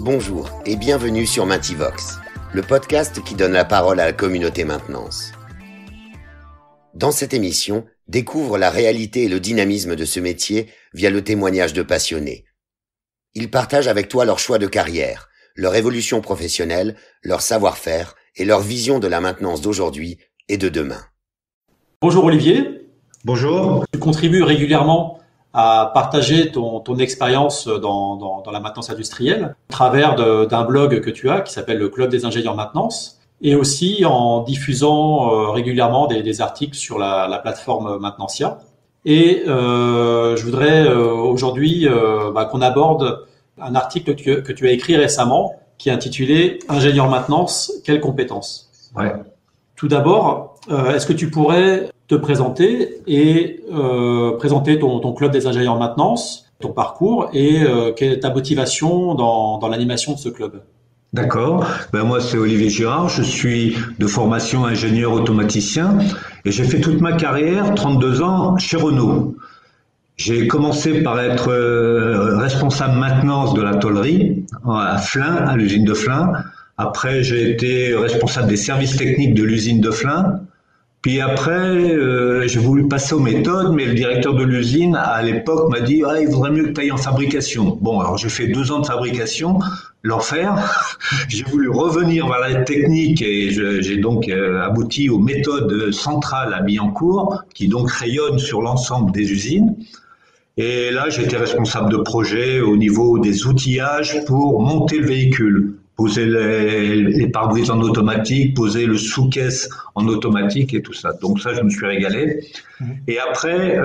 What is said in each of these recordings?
Bonjour et bienvenue sur Maintivox, le podcast qui donne la parole à la communauté maintenance. Dans cette émission, découvre la réalité et le dynamisme de ce métier via le témoignage de passionnés. Ils partagent avec toi leur choix de carrière, leur évolution professionnelle, leur savoir-faire et leur vision de la maintenance d'aujourd'hui et de demain. Bonjour Olivier. Bonjour. Tu contribues régulièrement à partager ton expérience dans la maintenance industrielle au travers d'un blog que tu as qui s'appelle le Club des ingénieurs maintenance et aussi en diffusant régulièrement des articles sur la plateforme Maintenancia. Et je voudrais aujourd'hui qu'on aborde un article que tu as écrit récemment qui est intitulé « Ingénieur maintenance, quelles compétences ?» Ouais. Tout d'abord, est-ce que tu pourrais te présenter et présenter ton club des ingénieurs maintenance, ton parcours et quelle est ta motivation dans l'animation de ce club? D'accord. Moi, c'est Olivier Girard. Je suis de formation ingénieur automaticien et j'ai fait toute ma carrière, 32 ans, chez Renault. J'ai commencé par être responsable maintenance de la tollerie à Flins, à l'usine de Flins. Après, j'ai été responsable des services techniques de l'usine de Flins. Puis après, j'ai voulu passer aux méthodes, mais le directeur de l'usine, à l'époque, m'a dit « il vaudrait mieux que tu ailles en fabrication ». Bon, alors j'ai fait 2 ans de fabrication, l'enfer. J'ai voulu revenir vers la technique et j'ai donc abouti aux méthodes centrales à Billancourt, qui donc rayonnent sur l'ensemble des usines. Et là, j'étais responsable de projet au niveau des outillages pour monter le véhicule. Poser les pare-brises en automatique, poser le sous-caisse en automatique et tout ça. Donc ça, je me suis régalé. Et après,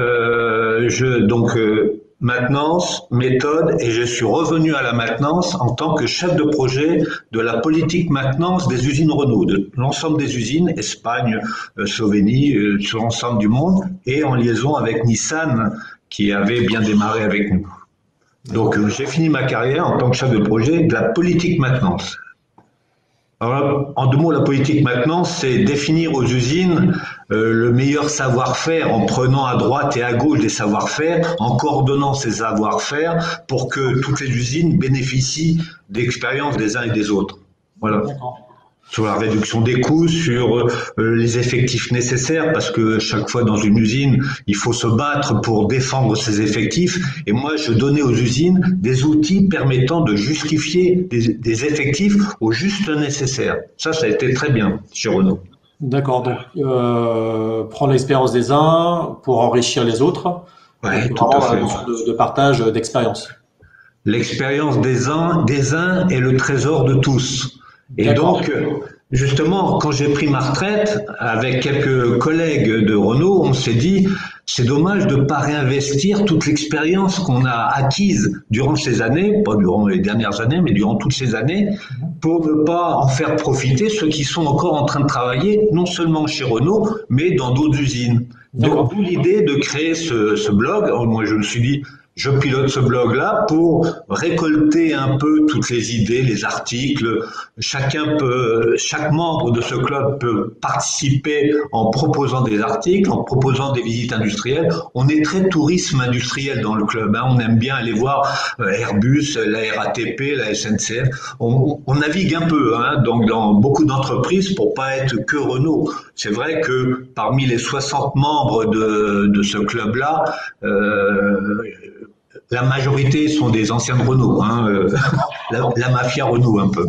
maintenance, méthode, et je suis revenu à la maintenance en tant que chef de projet de la politique maintenance des usines Renault, de l'ensemble des usines, Espagne, Slovénie, sur l'ensemble du monde, et en liaison avec Nissan, qui avait bien démarré avec nous. Donc, j'ai fini ma carrière en tant que chef de projet de la politique maintenance. Alors, en 2 mots, la politique maintenance, c'est définir aux usines le meilleur savoir-faire en prenant à droite et à gauche des savoir-faire, en coordonnant ces savoir-faire pour que toutes les usines bénéficient d'expériences des uns et des autres. Voilà. D'accord. Sur la réduction des coûts, sur les effectifs nécessaires, parce que chaque fois dans une usine, il faut se battre pour défendre ses effectifs. Et moi, je donnais aux usines des outils permettant de justifier des effectifs au juste nécessaire. Ça a été très bien chez Renault. D'accord, donc prendre l'expérience des uns pour enrichir les autres. Ouais, tout à fait. De partage d'expérience. L'expérience des uns est le trésor de tous. Et donc, justement, quand j'ai pris ma retraite, avec quelques collègues de Renault, on s'est dit, c'est dommage de ne pas réinvestir toute l'expérience qu'on a acquise durant ces années, pas durant les dernières années, mais durant toutes ces années, pour ne pas en faire profiter ceux qui sont encore en train de travailler, non seulement chez Renault, mais dans d'autres usines. Donc, d'où l'idée de créer ce blog. Alors, moi, je me suis dit, je pilote ce blog-là pour récolter un peu toutes les idées, les articles. Chaque membre de ce club peut participer en proposant des articles, en proposant des visites industrielles. On est très tourisme industriel dans le club. On aime bien aller voir Airbus, la RATP, la SNCF. On navigue un peu donc dans beaucoup d'entreprises pour pas être que Renault. C'est vrai que parmi les 60 membres de ce club-là, la majorité sont des anciens de Renault, la mafia Renault un peu.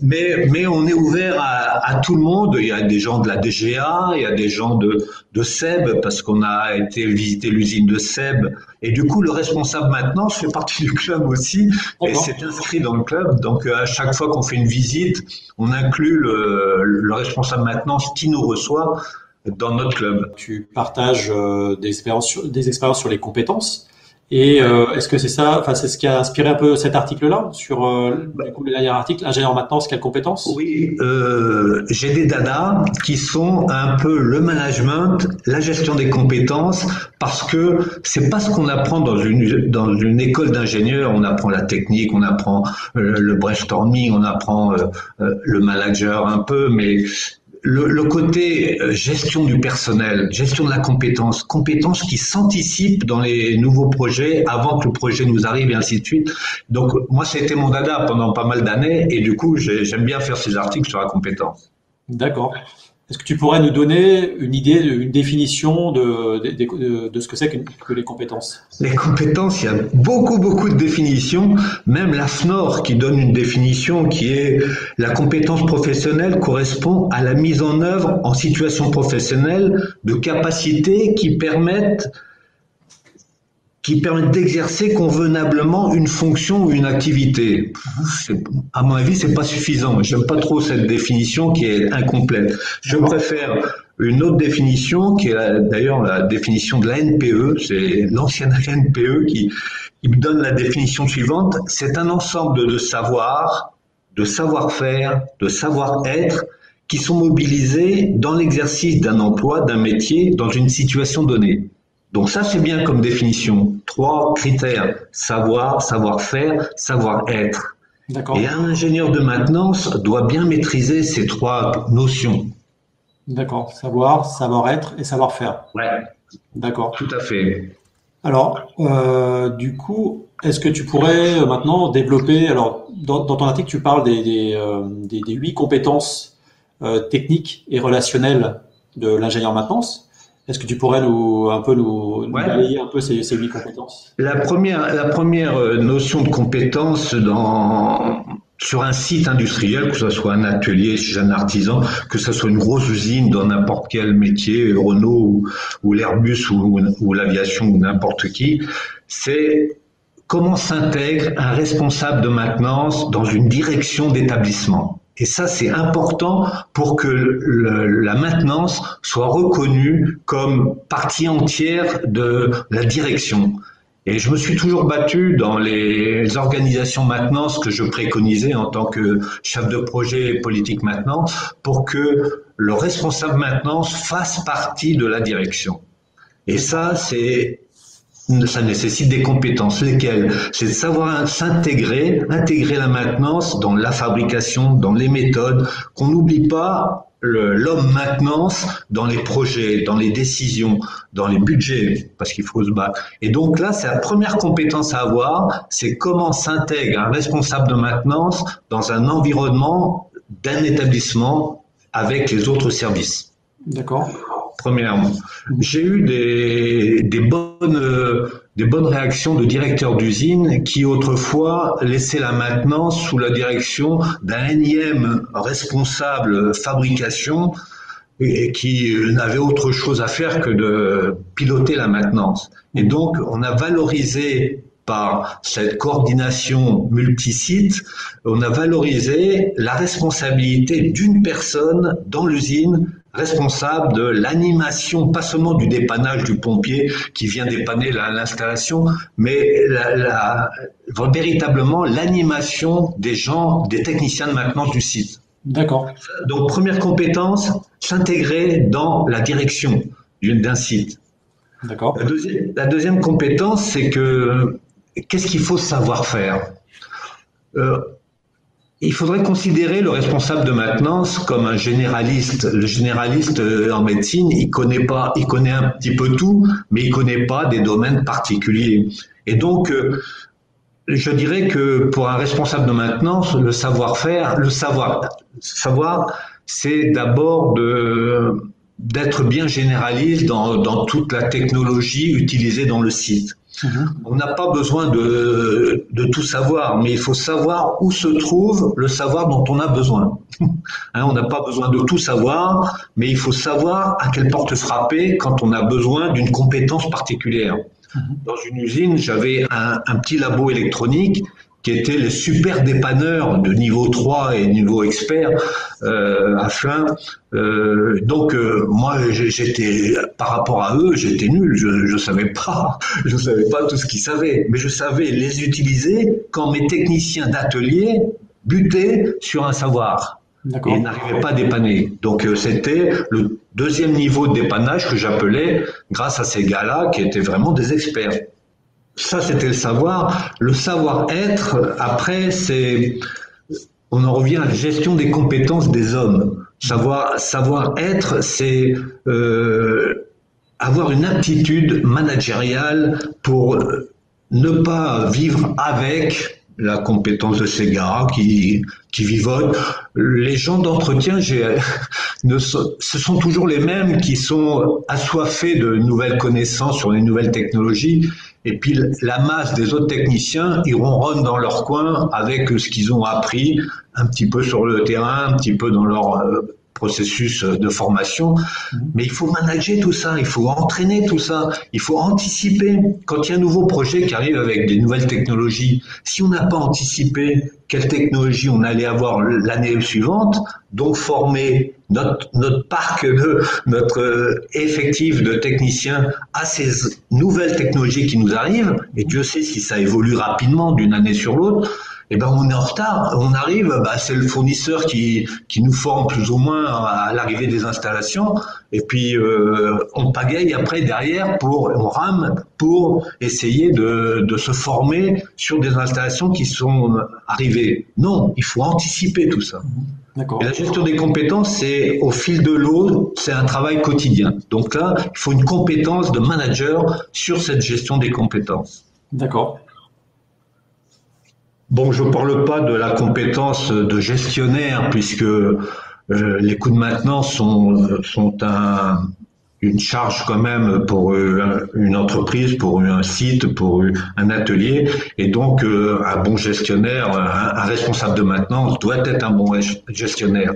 Mais on est ouvert à tout le monde. Il y a des gens de la DGA, il y a des gens de SEB, parce qu'on a été visiter l'usine de SEB. Et du coup, le responsable maintenance fait partie du club aussi, et c'est inscrit dans le club. Donc, à chaque fois qu'on fait une visite, on inclut le responsable maintenance qui nous reçoit dans notre club. Tu partages des expériences sur les compétences. Et est-ce que c'est ça, enfin c'est ce qui a inspiré un peu cet article-là sur le dernier article, ingénieur maintenance, quelles compétences? Oui, j'ai des dadas qui sont un peu le management, la gestion des compétences, parce que c'est pas ce qu'on apprend dans une école d'ingénieur. On apprend la technique, on apprend le brainstorming, on apprend le manager un peu, mais le côté gestion du personnel, gestion de la compétence qui s'anticipe dans les nouveaux projets avant que le projet nous arrive et ainsi de suite. Donc moi, ça a été mon dada pendant pas mal d'années et du coup, j'aime bien faire ces articles sur la compétence. D'accord. Est-ce que tu pourrais nous donner une idée, une définition de ce que c'est que les compétences? Les compétences, il y a beaucoup de définitions. Même la FNOR qui donne une définition qui est la compétence professionnelle correspond à la mise en œuvre en situation professionnelle de capacités qui permettent d'exercer convenablement une fonction ou une activité. À mon avis, c'est pas suffisant. J'aime pas trop cette définition qui est incomplète. Je préfère une autre définition qui est d'ailleurs la définition de la NPE. C'est l'ancienne NPE qui me donne la définition suivante. C'est un ensemble de savoirs, de savoir-faire, de savoir-être qui sont mobilisés dans l'exercice d'un emploi, d'un métier, dans une situation donnée. Donc ça, c'est bien comme définition. 3 critères, savoir, savoir-faire, savoir-être. D'accord. Et un ingénieur de maintenance doit bien maîtriser ces 3 notions. D'accord. Savoir, savoir-être et savoir-faire. Ouais. D'accord. Tout à fait. Alors, du coup, est-ce que tu pourrais maintenant développer, alors dans ton article, tu parles des 8 compétences techniques et relationnelles de l'ingénieur maintenance. Est-ce que tu pourrais nous balayer un peu ces 8 compétences? La première notion de compétence sur un site industriel, que ce soit un atelier chez un artisan, que ce soit une grosse usine dans n'importe quel métier, Renault ou l'Airbus ou l'aviation ou n'importe qui, c'est comment s'intègre un responsable de maintenance dans une direction d'établissement. Et ça, c'est important pour que la maintenance soit reconnue comme partie entière de la direction. Et je me suis toujours battu dans les organisations maintenance que je préconisais en tant que chef de projet politique maintenance pour que le responsable maintenance fasse partie de la direction. Et ça nécessite des compétences. Lesquelles? C'est de savoir intégrer la maintenance dans la fabrication, dans les méthodes, qu'on n'oublie pas l'homme maintenance dans les projets, dans les décisions, dans les budgets, parce qu'il faut se battre. Et donc là, c'est la première compétence à avoir, c'est comment s'intègre un responsable de maintenance dans un environnement d'un établissement avec les autres services. D'accord. Premièrement, j'ai eu des bonnes réactions de directeurs d'usine qui autrefois laissaient la maintenance sous la direction d'un énième responsable fabrication et qui n'avait autre chose à faire que de piloter la maintenance. Et donc, on a valorisé par cette coordination multisite, on a valorisé la responsabilité d'une personne dans l'usine responsable de l'animation, pas seulement du dépannage du pompier qui vient dépanner l'installation, mais véritablement l'animation des gens, des techniciens de maintenance du site. D'accord. Donc, première compétence, s'intégrer dans la direction d'un site. D'accord. La deuxième compétence, c'est que qu'est-ce qu'il faut savoir faire? Il faudrait considérer le responsable de maintenance comme un généraliste. Le généraliste en médecine, il connaît un petit peu tout, mais il connaît pas des domaines particuliers. Et donc, je dirais que pour un responsable de maintenance, le savoir, c'est d'abord d'être bien généraliste dans toute la technologie utilisée dans le site. On n'a pas besoin de tout savoir, mais il faut savoir où se trouve le savoir dont on a besoin. On n'a pas besoin de tout savoir, mais il faut savoir à quelle porte frapper quand on a besoin d'une compétence particulière. Dans une usine, j'avais un petit labo électronique qui était les super dépanneurs de niveau 3 et niveau expert à Flins. Donc moi, par rapport à eux, j'étais nul. Je savais pas tout ce qu'ils savaient, mais je savais les utiliser quand mes techniciens d'atelier butaient sur un savoir et n'arrivaient pas à dépanner. Donc c'était le deuxième niveau de dépannage que j'appelais grâce à ces gars-là qui étaient vraiment des experts. Ça, c'était le savoir. Le savoir-être, après, c'est on en revient à la gestion des compétences des hommes. Savoir être, c'est avoir une aptitude managériale pour ne pas vivre avec la compétence de ces gars qui vivotent. Les gens d'entretien, ce sont toujours les mêmes qui sont assoiffés de nouvelles connaissances sur les nouvelles technologies. Et puis la masse des autres techniciens, ils ronronnent dans leur coin avec ce qu'ils ont appris un petit peu sur le terrain, un petit peu dans leur processus de formation. Mais il faut manager tout ça, il faut entraîner tout ça, il faut anticiper. Quand il y a un nouveau projet qui arrive avec des nouvelles technologies, si on n'a pas anticipé quelle technologie on allait avoir l'année suivante, donc former notre parc, notre effectif de techniciens à ces nouvelles technologies qui nous arrivent, et Dieu sait si ça évolue rapidement d'une année sur l'autre, eh ben on est en retard. On arrive, c'est le fournisseur qui nous forme plus ou moins à l'arrivée des installations, et puis on pagaille après derrière on rame pour essayer de se former sur des installations qui sont arrivées. Non, il faut anticiper tout ça. D'accord. Et la gestion des compétences, c'est au fil de l'eau, c'est un travail quotidien. Donc là, il faut une compétence de manager sur cette gestion des compétences. D'accord. Bon, je ne parle pas de la compétence de gestionnaire, puisque les coûts de maintenance sont une charge quand même pour une entreprise, pour un site, pour un atelier. Et donc, un bon gestionnaire, un responsable de maintenance doit être un bon gestionnaire.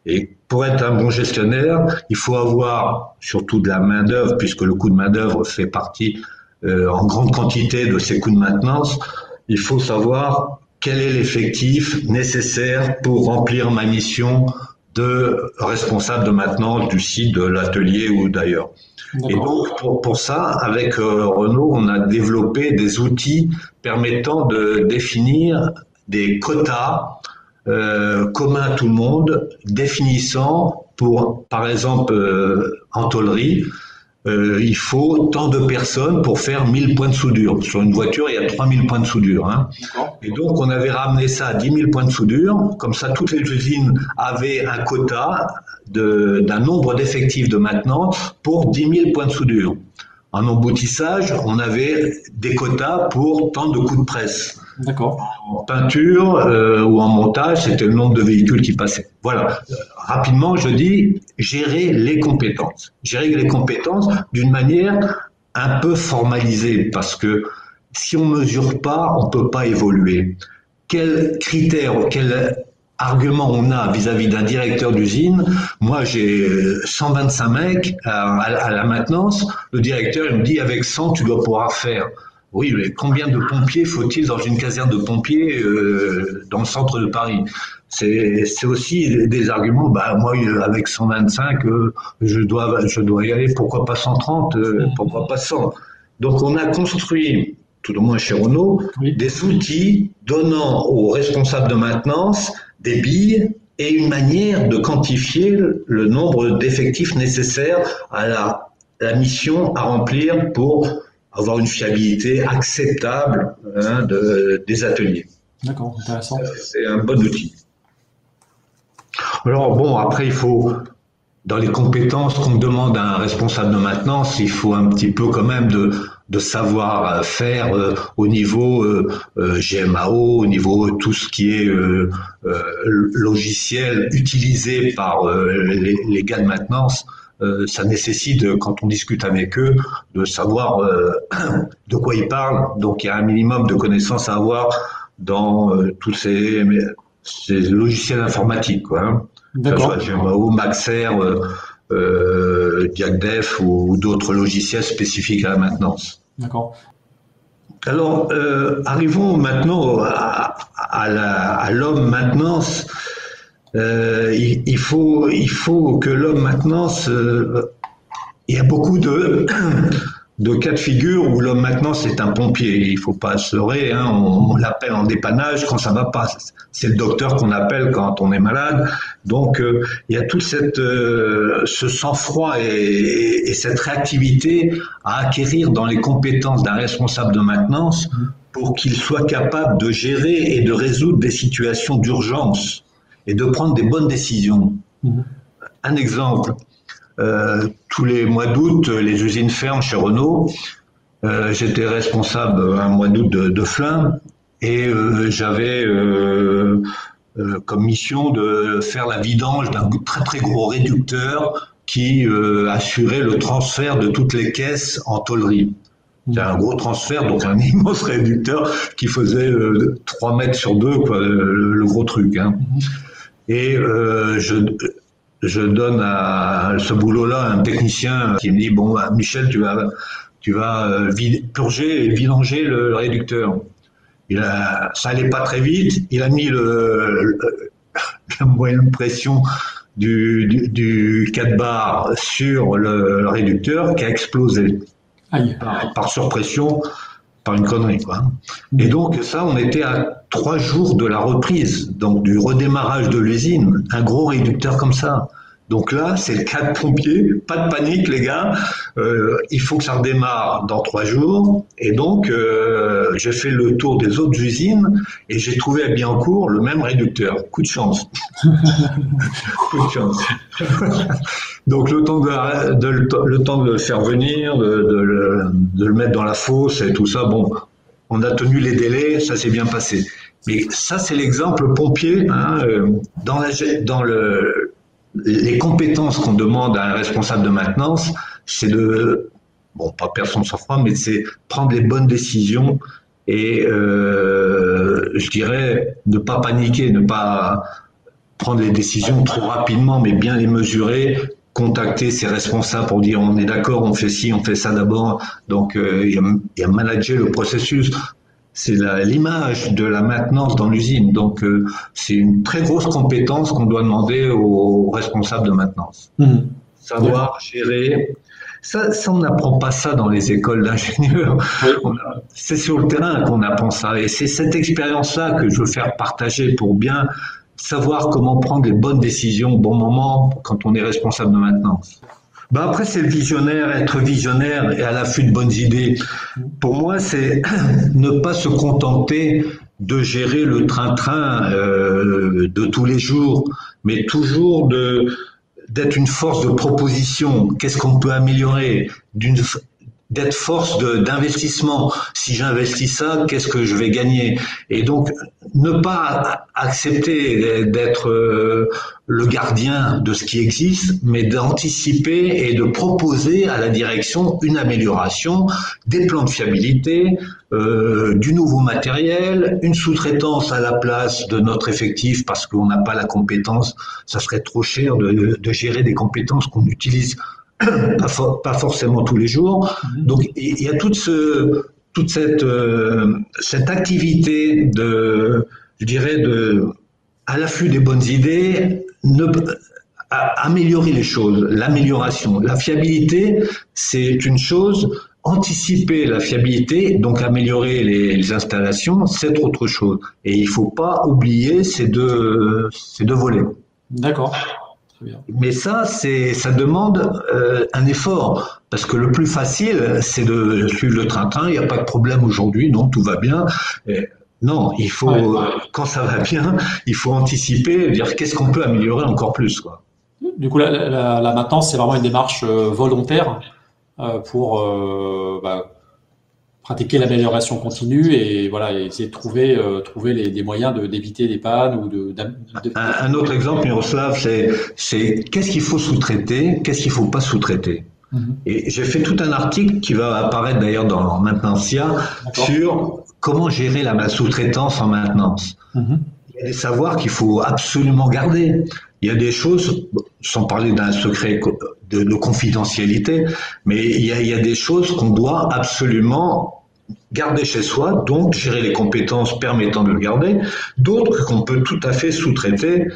Et pour être un bon gestionnaire, il faut avoir surtout de la main-d'œuvre, puisque le coût de main-d'œuvre fait partie en grande quantité de ces coûts de maintenance. Il faut savoir quel est l'effectif nécessaire pour remplir ma mission de responsable de maintenance du site, de l'atelier ou d'ailleurs. Et donc, pour ça, avec Renault, on a développé des outils permettant de définir des quotas communs à tout le monde, définissant pour, par exemple, en tôlerie, il faut tant de personnes pour faire 1000 points de soudure. Sur une voiture, il y a 3000 points de soudure. Hein. Et donc, on avait ramené ça à 10 000 points de soudure. Comme ça, toutes les usines avaient un quota d'un nombre d'effectifs de maintenance pour 10 000 points de soudure. En emboutissage, on avait des quotas pour tant de coups de presse. D'accord. En peinture ou en montage, c'était le nombre de véhicules qui passaient. Voilà. Rapidement, je dis gérer les compétences. Gérer les compétences d'une manière un peu formalisée, parce que si on mesure pas, on peut pas évoluer. Quels critères, quels arguments on a vis-à-vis d'un directeur d'usine? Moi, j'ai 125 mecs à la maintenance. Le directeur, il me dit, avec 100, tu dois pouvoir faire. Oui, mais combien de pompiers faut-il dans une caserne de pompiers dans le centre de Paris? C'est aussi des arguments. Moi, avec 125, je dois y aller. Pourquoi pas 130? Pourquoi pas 100? Donc, on a construit, tout au moins chez Renault, des outils donnant aux responsables de maintenance des billes et une manière de quantifier le nombre d'effectifs nécessaires à la mission à remplir pour avoir une fiabilité acceptable des ateliers. D'accord, intéressant. C'est un bon outil. Alors bon, après il faut, dans les compétences qu'on demande à un responsable de maintenance, il faut un petit peu quand même de savoir faire au niveau GMAO, au niveau tout ce qui est logiciel utilisé par les gars de maintenance. Ça nécessite, quand on discute avec eux, de savoir de quoi ils parlent. Donc il y a un minimum de connaissances à avoir dans tous ces logiciels informatiques, quoi. Hein. D'accord. Que ce soit GMAO, Maxer, DiagDef ou d'autres logiciels spécifiques à la maintenance. D'accord. Alors, arrivons maintenant à l'homme maintenance. Il faut que l'homme maintenance, il y a beaucoup de cas de figure où l'homme maintenance est un pompier. Il faut pas se leurrer, hein, on l'appelle en dépannage quand ça va pas. C'est le docteur qu'on appelle quand on est malade. Donc il y a tout ce sang-froid et cette réactivité à acquérir dans les compétences d'un responsable de maintenance pour qu'il soit capable de gérer et de résoudre des situations d'urgence et de prendre des bonnes décisions. Un exemple, tous les mois d'août, les usines ferment chez Renault. J'étais responsable un mois d'août de Flins et j'avais comme mission de faire la vidange d'un très très gros réducteur qui assurait le transfert de toutes les caisses en tôlerie. C'est un gros transfert, donc un immense réducteur qui faisait 3 mètres sur 2, quoi, le gros truc. Hein. Et je donne à ce boulot-là un technicien qui me dit, bon, Michel, tu vas purger et vidanger le réducteur. Ça allait pas très vite. Il a mis la moyenne pression du 4 bar sur le réducteur qui a explosé par surpression, par une connerie, quoi. Et donc ça, on était à 3 jours de la reprise, donc du redémarrage de l'usine, un gros réducteur comme ça. Donc là, c'est le cas de pompier, pas de panique les gars, il faut que ça redémarre dans 3 jours. Et donc, j'ai fait le tour des autres usines et j'ai trouvé à Billancourt le même réducteur. Coup de chance. Coup de chance. Donc le temps de le faire venir, de le mettre dans la fosse et tout ça, bon, on a tenu les délais, ça s'est bien passé. Mais ça, c'est l'exemple pompier, hein, les compétences qu'on demande à un responsable de maintenance, c'est pas perdre son sang-froid, mais c'est prendre les bonnes décisions et, je dirais, ne pas paniquer, ne pas prendre les décisions trop rapidement, mais bien les mesurer, contacter ses responsables pour dire on est d'accord, on fait ci, on fait ça d'abord. Donc, il y a manager le processus. C'est l'image de la maintenance dans l'usine. Donc, c'est une très grosse compétence qu'on doit demander aux responsables de maintenance. Savoir gérer. Ça, on n'apprend pas ça dans les écoles d'ingénieurs. C'est sur le terrain qu'on apprend ça. Et c'est cette expérience-là que je veux faire partager pour bien savoir comment prendre les bonnes décisions au bon moment quand on est responsable de maintenance. Après, c'est être visionnaire et à l'affût de bonnes idées. Pour moi, c'est ne pas se contenter de gérer le train-train de tous les jours, mais toujours d'être une force de proposition. Qu'est-ce qu'on peut améliorer? D'être force d'investissement. Si j'investis ça, qu'est-ce que je vais gagner? Et donc, ne pas accepter d'être le gardien de ce qui existe, mais d'anticiper et de proposer à la direction une amélioration, des plans de fiabilité, du nouveau matériel, une sous-traitance à la place de notre effectif parce qu'on n'a pas la compétence. Ça serait trop cher de gérer des compétences qu'on utilise pas forcément tous les jours. Donc il y a toute cette activité je dirais à l'affût des bonnes idées, améliorer les choses, l'amélioration, la fiabilité, c'est une chose. Anticiper la fiabilité, donc améliorer les installations, c'est autre chose. Et il faut pas oublier ces deux volets. D'accord. Mais ça demande un effort, parce que le plus facile, c'est de suivre le train-train, il n'y a pas de problème aujourd'hui, non, tout va bien. Non, il faut, quand ça va bien, il faut anticiper, dire qu'est-ce qu'on peut améliorer encore plus, quoi. Du coup, la maintenance, c'est vraiment une démarche volontaire pour pratiquer l'amélioration continue et voilà, essayer de trouver des moyens d'éviter des pannes ou Un autre exemple, Miroslav, c'est qu'est-ce qu'il faut sous-traiter, qu'est-ce qu'il faut pas sous-traiter. Et j'ai fait tout un article qui va apparaître d'ailleurs dans Maintenancia sur comment gérer la sous-traitance en maintenance. Il y a des savoirs qu'il faut absolument garder. Il y a des choses, sans parler d'un secret de confidentialité, mais il y a des choses qu'on doit absolument garder chez soi, donc gérer les compétences permettant de le garder, d'autres qu'on peut tout à fait sous-traiter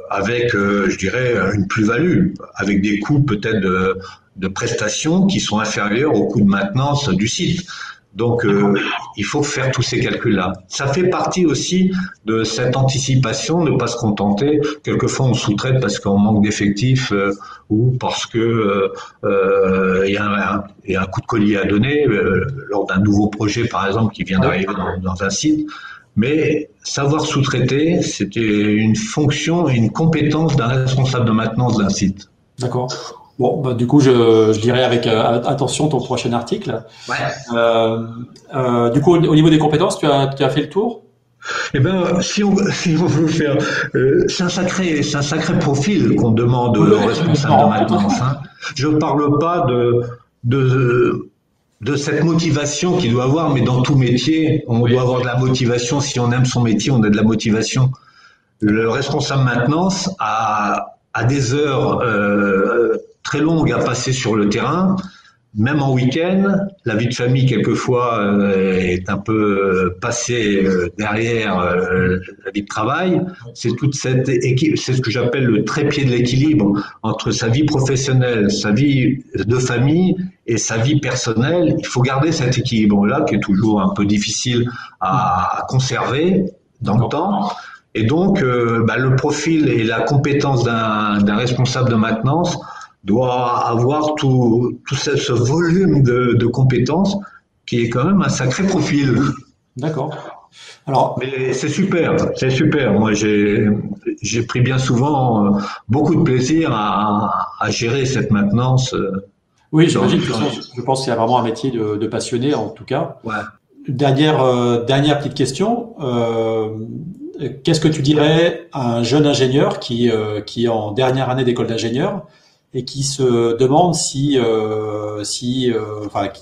avec, je dirais, une plus-value, avec des coûts peut-être de prestations qui sont inférieurs aux coûts de maintenance du site. Donc, il faut faire tous ces calculs-là. Ça fait partie aussi de cette anticipation, ne pas se contenter. Quelquefois, on sous-traite parce qu'on manque d'effectifs ou parce que il y a un coup de collier à donner lors d'un nouveau projet, par exemple, qui vient d'arriver dans un site. Mais savoir sous-traiter, c'était une fonction et une compétence d'un responsable de maintenance d'un site. D'accord. Bon, bah, du coup, je lirai avec attention ton prochain article. Ouais. Du coup, au niveau des compétences, tu as fait le tour? Eh ben, si on veut faire, c'est un sacré profil qu'on demande aux responsables de maintenance. Hein. Je ne parle pas de cette motivation qu'il doit avoir, mais dans tout métier, on doit avoir de la motivation. Si on aime son métier, on a de la motivation. Le responsable maintenance a des heures très longues à passer sur le terrain, même en week-end. La vie de famille, quelquefois, est un peu passée derrière la vie de travail. C'est toute cette équipe, c'est ce que j'appelle le trépied de l'équilibre entre sa vie professionnelle, sa vie de famille et sa vie personnelle. Il faut garder cet équilibre-là, qui est toujours un peu difficile à conserver dans le temps. Et donc, le profil et la compétence d'un responsable de maintenance doit avoir tout ce volume de compétences qui est quand même un sacré profil. D'accord. Alors, mais c'est super. Moi, j'ai pris bien souvent beaucoup de plaisir à gérer cette maintenance. Oui, j'imagine. Je pense qu'il y a vraiment un métier de passionné, en tout cas. Ouais. Dernière petite question. Qu'est-ce que tu dirais à un jeune ingénieur qui est en dernière année d'école d'ingénieur et qui se demande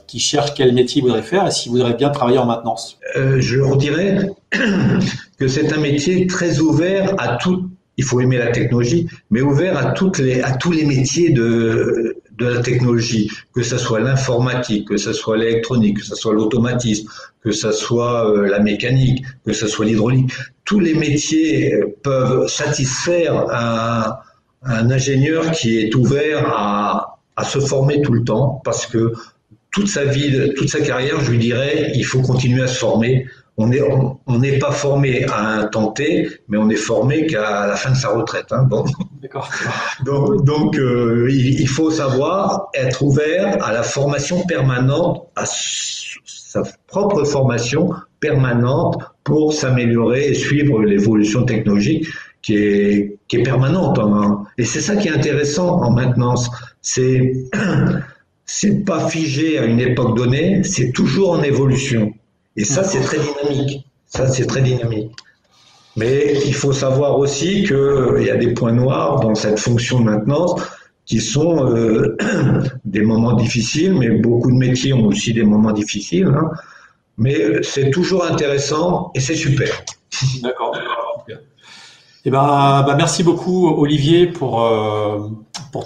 qui cherche quel métier il voudrait faire et s'il voudrait bien travailler en maintenance? Je leur dirais que c'est un métier très ouvert à tout. Il faut aimer la technologie, mais ouvert à tous les métiers de la technologie, que ce soit l'informatique, que ce soit l'électronique, que ce soit l'automatisme, que ce soit la mécanique, que ce soit l'hydraulique. Tous les métiers peuvent satisfaire un ingénieur qui est ouvert à se former tout le temps, parce que toute sa vie, toute sa carrière, je lui dirais, il faut continuer à se former. On n'est pas formé à un temps T, mais on est formé qu'à la fin de sa retraite. Hein. Bon. D'accord. Donc il faut savoir être ouvert à la formation permanente, à sa propre formation permanente pour s'améliorer et suivre l'évolution technologique qui est permanente. Hein. Et c'est ça qui est intéressant en maintenance. C'est pas figé à une époque donnée, c'est toujours en évolution. Et ça, c'est très dynamique. Mais il faut savoir aussi qu'il y a des points noirs dans cette fonction de maintenance qui sont des moments difficiles, mais beaucoup de métiers ont aussi des moments difficiles. Hein. Mais c'est toujours intéressant et c'est super. D'accord. Eh ben, merci beaucoup, Olivier, pour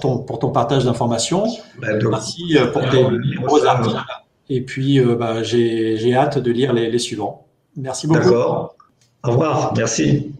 ton partage d'informations. Merci pour tes nombreux articles. Et puis, j'ai hâte de lire les suivants. Merci beaucoup. D'accord. Au revoir. Merci.